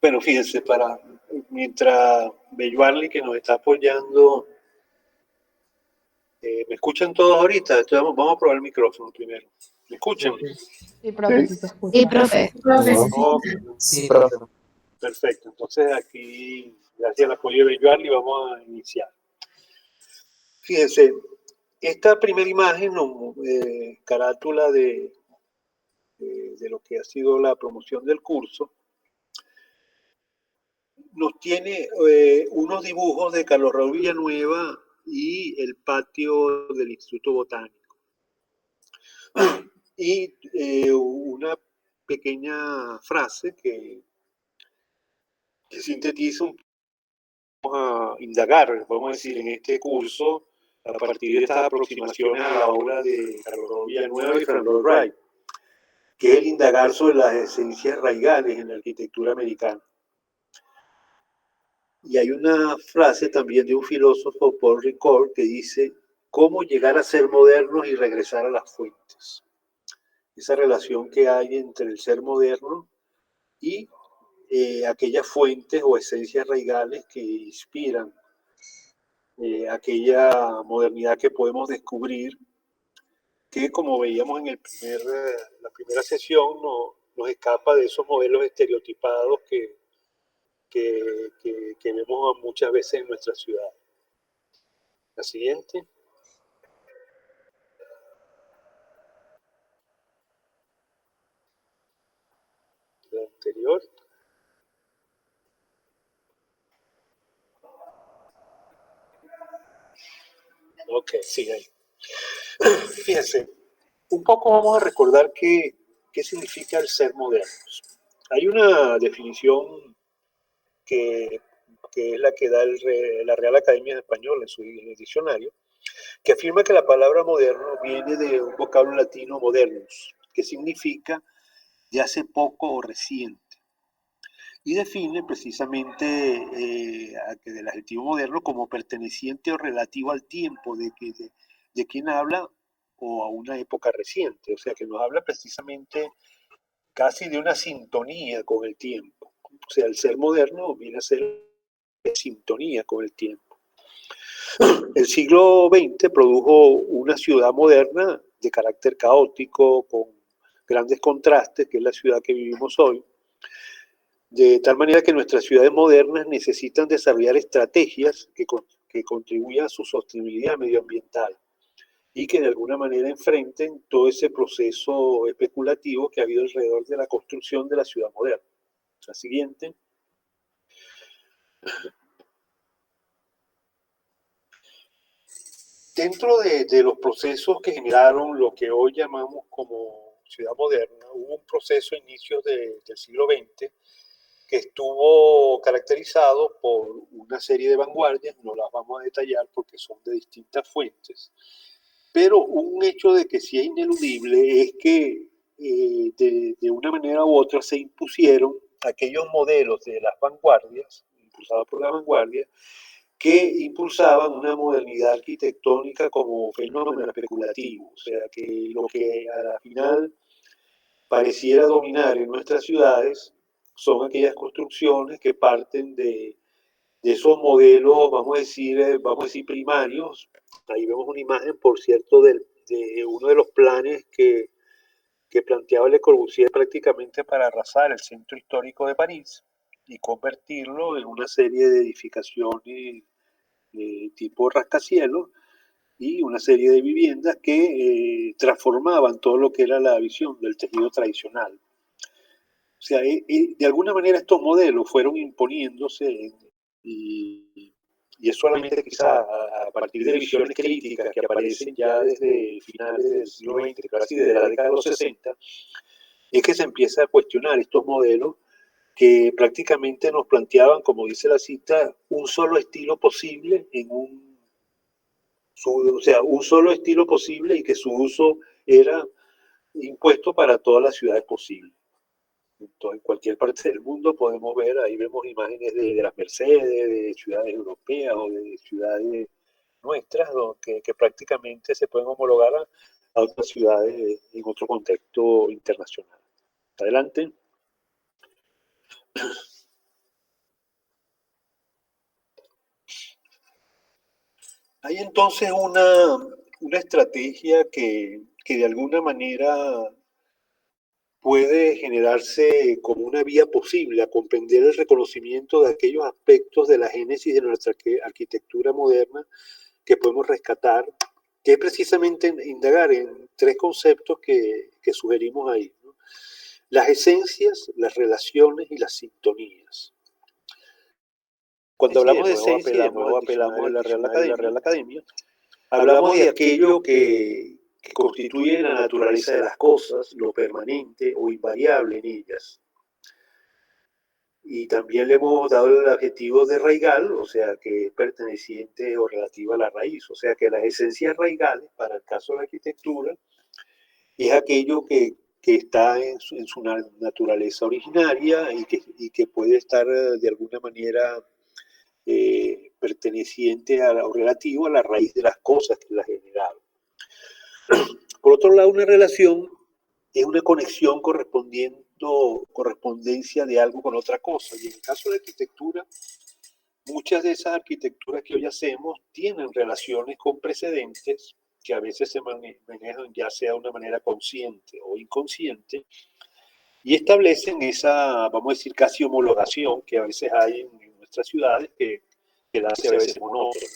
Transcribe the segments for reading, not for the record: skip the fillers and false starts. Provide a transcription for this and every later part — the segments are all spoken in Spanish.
Bueno, fíjense, mientras Belluarli, que nos está apoyando, ¿me escuchan todos ahorita? Entonces vamos a probar el micrófono primero. ¿Me escuchan? Sí, profe, sí te escucho. Sí, profe. Sí, profe. Perfecto, entonces aquí, gracias al apoyo de Belluarli, vamos a iniciar. Fíjense, esta primera imagen, carátula de lo que ha sido la promoción del curso, nos tiene unos dibujos de Carlos Raúl Villanueva y el patio del Instituto Botánico. Y una pequeña frase que sintetiza un poco a indagar, vamos a decir, en este curso, a partir de estas aproximaciones a la obra de Carlos Raúl Villanueva y Frank Lloyd Wright, que es el indagar sobre las esencias raigales en la arquitectura americana. Y hay una frase también de un filósofo, Paul Ricoeur, que dice: ¿cómo llegar a ser modernos y regresar a las fuentes? Esa relación que hay entre el ser moderno y aquellas fuentes o esencias raigales que inspiran aquella modernidad que podemos descubrir, que como veíamos en la primera sesión, nos escapa de esos modelos estereotipados que vemos muchas veces en nuestra ciudad. La siguiente. La anterior. Ok, sigue ahí. Fíjense, un poco vamos a recordar qué significa el ser modernos. Hay una definición que es la que da la Real Academia Española en el diccionario, que afirma que la palabra moderno viene de un vocablo latino modernus, que significa de hace poco o reciente, y define precisamente del adjetivo moderno como perteneciente o relativo al tiempo de quien habla o a una época reciente, o sea que nos habla precisamente casi de una sintonía con el tiempo. O sea, el ser moderno viene a ser sintonía con el tiempo. El siglo XX produjo una ciudad moderna de carácter caótico, con grandes contrastes, que es la ciudad que vivimos hoy, de tal manera que nuestras ciudades modernas necesitan desarrollar estrategias que contribuyan a su sostenibilidad medioambiental y que de alguna manera enfrenten todo ese proceso especulativo que ha habido alrededor de la construcción de la ciudad moderna. La siguiente. Dentro de los procesos que generaron lo que hoy llamamos como ciudad moderna, hubo un proceso a inicios del siglo XX que estuvo caracterizado por una serie de vanguardias, no las vamos a detallar porque son de distintas fuentes, pero un hecho de que sí es ineludible es que de una manera u otra se impusieron aquellos modelos de las vanguardias, impulsados por las vanguardias, que impulsaban una modernidad arquitectónica como fenómeno especulativo, o sea que lo que a la final pareciera dominar en nuestras ciudades son aquellas construcciones que parten de esos modelos, vamos a decir primarios. Ahí vemos una imagen, por cierto, de uno de los planes que planteaba Le Corbusier prácticamente para arrasar el centro histórico de París y convertirlo en una serie de edificaciones tipo rascacielos y una serie de viviendas que transformaban todo lo que era la visión del tejido tradicional. O sea, de alguna manera estos modelos fueron imponiéndose y es solamente quizá a partir de visiones críticas que aparecen ya desde finales del siglo XX, casi desde la década de los 60, es que se empieza a cuestionar estos modelos que prácticamente nos planteaban, como dice la cita, un solo estilo posible un solo estilo posible y que su uso era impuesto para todas las ciudades posibles. Entonces, en cualquier parte del mundo podemos ver, ahí vemos imágenes de las Mercedes, de ciudades europeas o de ciudades nuestras, que prácticamente se pueden homologar a otras ciudades en otro contexto internacional. Adelante. Hay entonces una estrategia que de alguna manera puede generarse como una vía posible a comprender el reconocimiento de aquellos aspectos de la génesis de nuestra arquitectura moderna que podemos rescatar, que es precisamente indagar en tres conceptos que sugerimos ahí, ¿no? Las esencias, las relaciones y las sintonías. Cuando hablamos de esencia, de nuevo apelamos a la Real Academia, hablamos de aquello que constituye la naturaleza de las cosas, lo permanente o invariable en ellas. Y también le hemos dado el adjetivo de raigal, o sea, que es perteneciente o relativa a la raíz. O sea, que las esencias raigales, para el caso de la arquitectura, es aquello que está en su naturaleza originaria y que puede estar de alguna manera perteneciente o relativo a la raíz de las cosas que la generaron. Por otro lado, una relación es una conexión correspondencia de algo con otra cosa. Y en el caso de la arquitectura, muchas de esas arquitecturas que hoy hacemos tienen relaciones con precedentes que a veces se manejan ya sea de una manera consciente o inconsciente y establecen esa, vamos a decir, casi homologación que a veces hay en nuestras ciudades que la hace a veces monótona.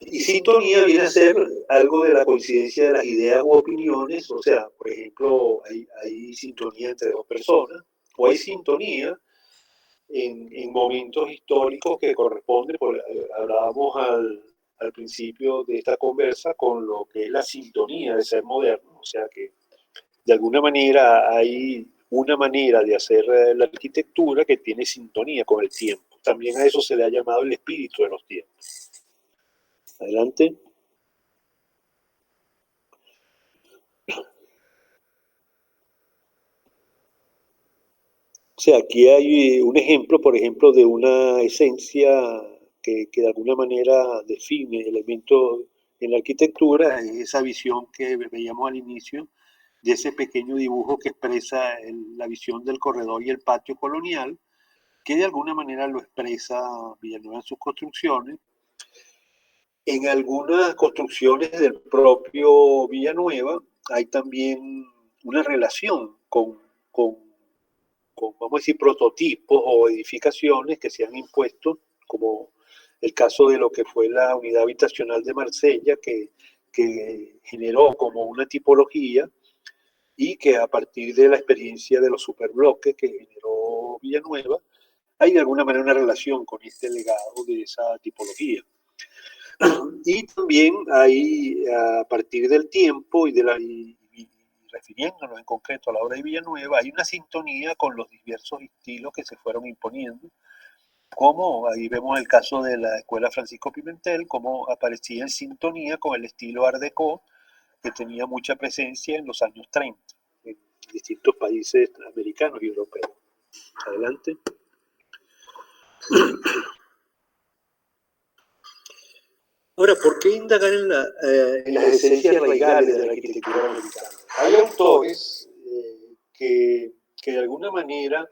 Y sintonía viene a ser algo de la coincidencia de las ideas u opiniones, o sea, por ejemplo, hay sintonía entre dos personas, o hay sintonía en momentos históricos que corresponden, hablábamos al principio de esta conversa, con lo que es la sintonía de ser moderno, o sea que de alguna manera hay una manera de hacer la arquitectura que tiene sintonía con el tiempo. También a eso se le ha llamado el espíritu de los tiempos. Adelante. O sea, aquí hay un ejemplo, por ejemplo, de una esencia que de alguna manera define elementos en la arquitectura, esa visión que veíamos al inicio, de ese pequeño dibujo que expresa la visión del corredor y el patio colonial, que de alguna manera lo expresa Villanueva en sus construcciones. En algunas construcciones del propio Villanueva hay también una relación con vamos a decir, prototipos o edificaciones que se han impuesto, como el caso de lo que fue la unidad habitacional de Marsella, que generó como una tipología y que a partir de la experiencia de los superbloques que generó Villanueva, hay de alguna manera una relación con este legado de esa tipología. Y también hay, a partir del tiempo y refiriéndonos en concreto a la obra de Villanueva, hay una sintonía con los diversos estilos que se fueron imponiendo, como ahí vemos el caso de la Escuela Francisco Pimentel, como aparecía en sintonía con el estilo Art Deco, que tenía mucha presencia en los años 30, en distintos países americanos y europeos. Adelante. Ahora, ¿por qué indagar en las esencias raigales de la arquitectura americana? Hay autores que de alguna manera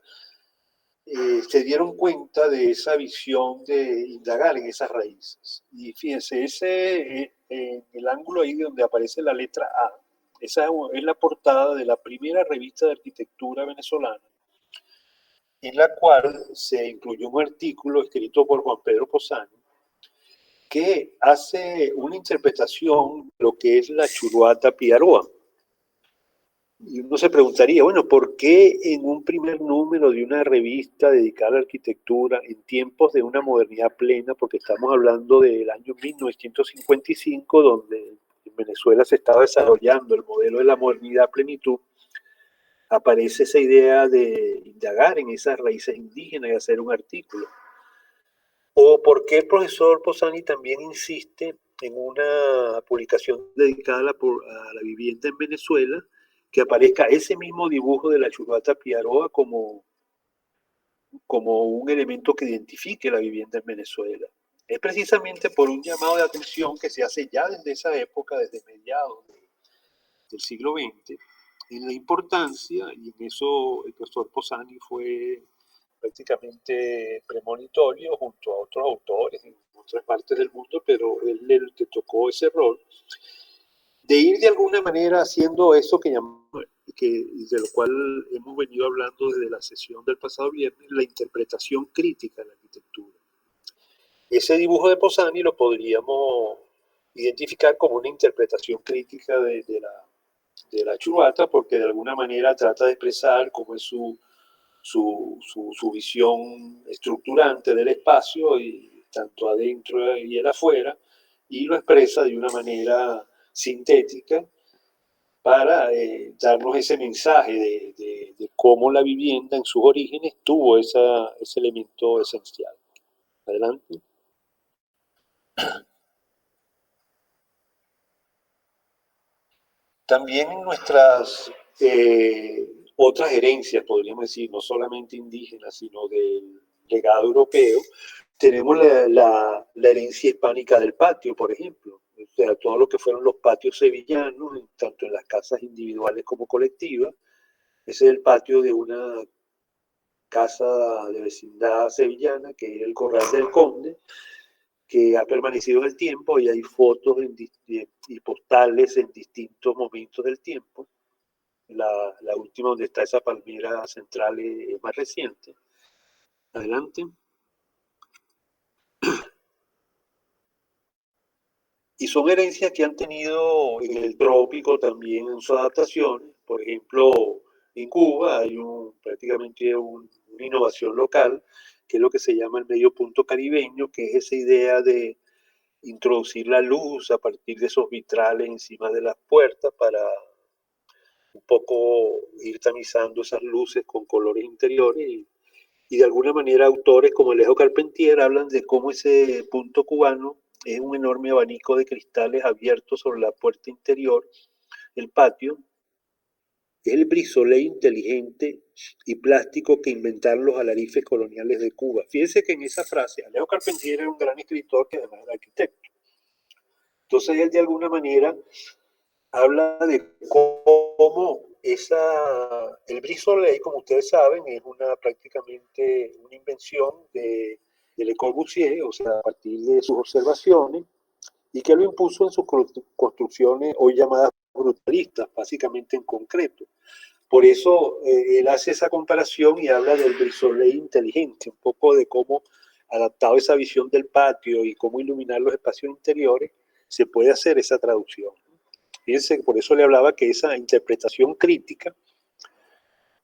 se dieron cuenta de esa visión de indagar en esas raíces. Y fíjense, el ángulo ahí donde aparece la letra A, esa es la portada de la primera revista de arquitectura venezolana, en la cual se incluyó un artículo escrito por Juan Pedro Posani, que hace una interpretación de lo que es la Churruata Piaroa. Y uno se preguntaría, bueno, ¿por qué en un primer número de una revista dedicada a la arquitectura, en tiempos de una modernidad plena, porque estamos hablando del año 1955, donde en Venezuela se estaba desarrollando el modelo de la modernidad a plenitud, aparece esa idea de indagar en esas raíces indígenas y hacer un artículo? ¿O por qué el profesor Posani también insiste en una publicación dedicada a la vivienda en Venezuela, que aparezca ese mismo dibujo de la Churruata Piaroa como un elemento que identifique la vivienda en Venezuela? es precisamente por un llamado de atención que se hace ya desde esa época, desde mediados del siglo XX, en la importancia, y en eso el profesor Posani fue prácticamente premonitorio junto a otros autores en otras partes del mundo, pero él le tocó ese rol de ir de alguna manera haciendo eso que llamamos, de lo cual hemos venido hablando desde la sesión del pasado viernes, la interpretación crítica de la arquitectura. Ese dibujo de Posani lo podríamos identificar como una interpretación crítica de la Churrata, porque de alguna manera trata de expresar cómo es su visión estructurante del espacio, y tanto adentro y el afuera, y lo expresa de una manera sintética para darnos ese mensaje de cómo la vivienda en sus orígenes tuvo ese elemento esencial. Adelante. También en nuestras otras herencias, podríamos decir, no solamente indígenas, sino del legado europeo, tenemos la herencia hispánica del patio, por ejemplo. O sea, todo lo que fueron los patios sevillanos, tanto en las casas individuales como colectivas. Ese es el patio de una casa de vecindad sevillana, que es el Corral del Conde, que ha permanecido en el tiempo, y hay fotos y postales en distintos momentos del tiempo. La última, donde está esa palmera central, es más reciente. Adelante. Y son herencias que han tenido en el trópico también en sus adaptaciones. Por ejemplo, en Cuba hay prácticamente una innovación local, que es lo que se llama el medio punto caribeño, que es esa idea de introducir la luz a partir de esos vitrales encima de las puertas para un poco ir tamizando esas luces con colores interiores, y de alguna manera autores como Alejo Carpentier hablan de cómo ese punto cubano es un enorme abanico de cristales abiertos sobre la puerta interior, el patio. Es el brisolé inteligente y plástico que inventaron los alarifes coloniales de Cuba. Fíjense que en esa frase, Alejo Carpentier era un gran escritor que además era arquitecto. Entonces él de alguna manera habla de cómo el brise soleil, como ustedes saben, es prácticamente una invención de Le Corbusier, o sea, a partir de sus observaciones, y que lo impuso en sus construcciones hoy llamadas brutalistas, básicamente en concreto. Por eso él hace esa comparación y habla del brise soleil inteligente, un poco de cómo, adaptado a esa visión del patio y cómo iluminar los espacios interiores, se puede hacer esa traducción. Fíjense, por eso le hablaba que esa interpretación crítica,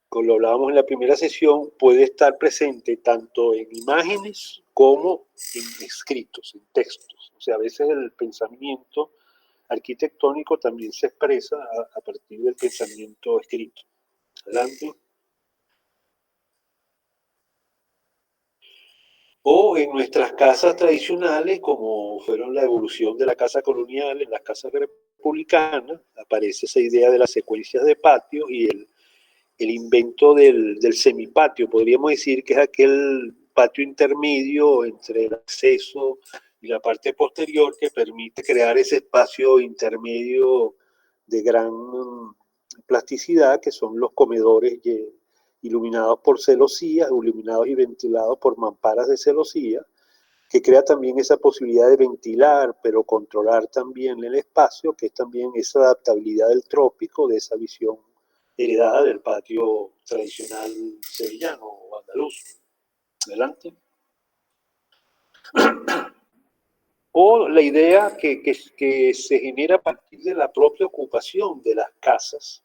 como lo hablábamos en la primera sesión, puede estar presente tanto en imágenes como en escritos, en textos. O sea, a veces el pensamiento arquitectónico también se expresa a partir del pensamiento escrito. Adelante. O en nuestras casas tradicionales, como fueron la evolución de la casa colonial en las casas republicanas, aparece esa idea de las secuencias de patios y el invento del semipatio. Podríamos decir que es aquel patio intermedio entre el acceso y la parte posterior que permite crear ese espacio intermedio de gran plasticidad, que son los comedores iluminados por celosías, iluminados y ventilados por mamparas de celosía, que crea también esa posibilidad de ventilar, pero controlar también el espacio, que es también esa adaptabilidad del trópico, de esa visión heredada del patio tradicional sevillano o andaluz. Adelante. O la idea que se genera a partir de la propia ocupación de las casas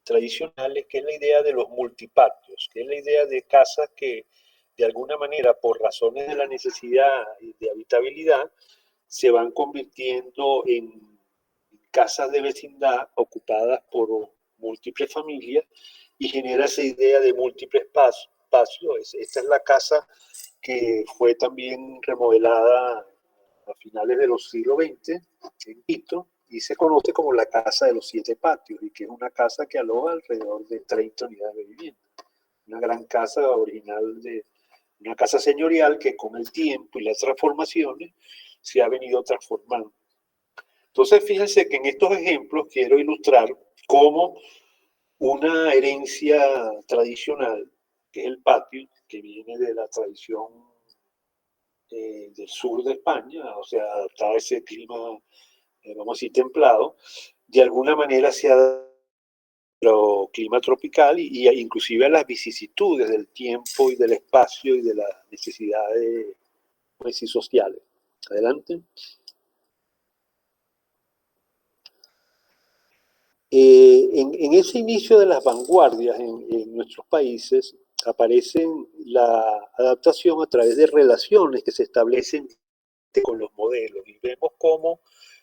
tradicionales, que es la idea de los multipatios, que es la idea de casas que de alguna manera, por razones de la necesidad de habitabilidad, se van convirtiendo en casas de vecindad ocupadas por múltiples familias, y genera esa idea de múltiples espacios. Esta es la casa que fue también remodelada a finales de los siglos XX en Quito, y se conoce como la Casa de los Siete Patios, y que es una casa que aloja alrededor de 30 unidades de vivienda. Una gran casa original de Una casa señorial que con el tiempo y las transformaciones se ha venido transformando. Entonces, fíjense que en estos ejemplos quiero ilustrar cómo una herencia tradicional, que es el patio, que viene de la tradición del sur de España, o sea, adaptada a ese clima, vamos a decir, templado, de alguna manera se ha dado al clima tropical y inclusive a las vicisitudes del tiempo y del espacio y de las necesidades, pues, sí, sociales. Adelante. En ese inicio de las vanguardias en nuestros países aparecen la adaptación a través de relaciones que se establecen con los modelos y vemos cómo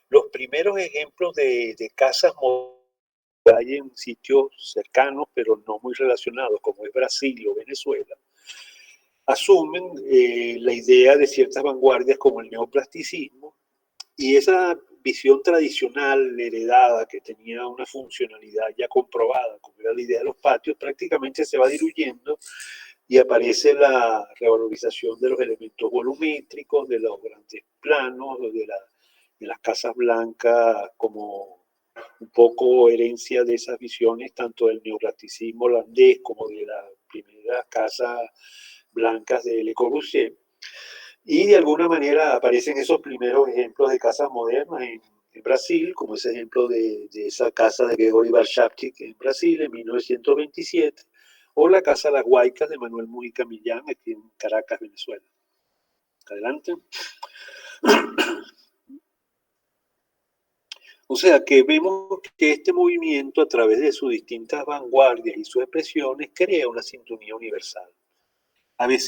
los primeros ejemplos de casas modernas que hay en sitios cercanos pero no muy relacionados como es Brasil o Venezuela asumen la idea de ciertas vanguardias como el neoplasticismo y esa visión tradicional heredada que tenía una funcionalidad ya comprobada, como era la idea de los patios, prácticamente se va diluyendo y aparece la revalorización de los elementos volumétricos, de los grandes planos, de las casas blancas como un poco herencia de esas visiones tanto del neoclasicismo holandés como de las primeras casas blancas de Le Corbusier. Y de alguna manera aparecen esos primeros ejemplos de casas modernas en Brasil, como ese ejemplo de esa casa de Gregory Warshawski en Brasil en 1927, o la casa Las Huaycas de Manuel Mujica Millán aquí en Caracas, Venezuela. Adelante. O sea que vemos que este movimiento a través de sus distintas vanguardias y sus expresiones crea una sintonía universal. A veces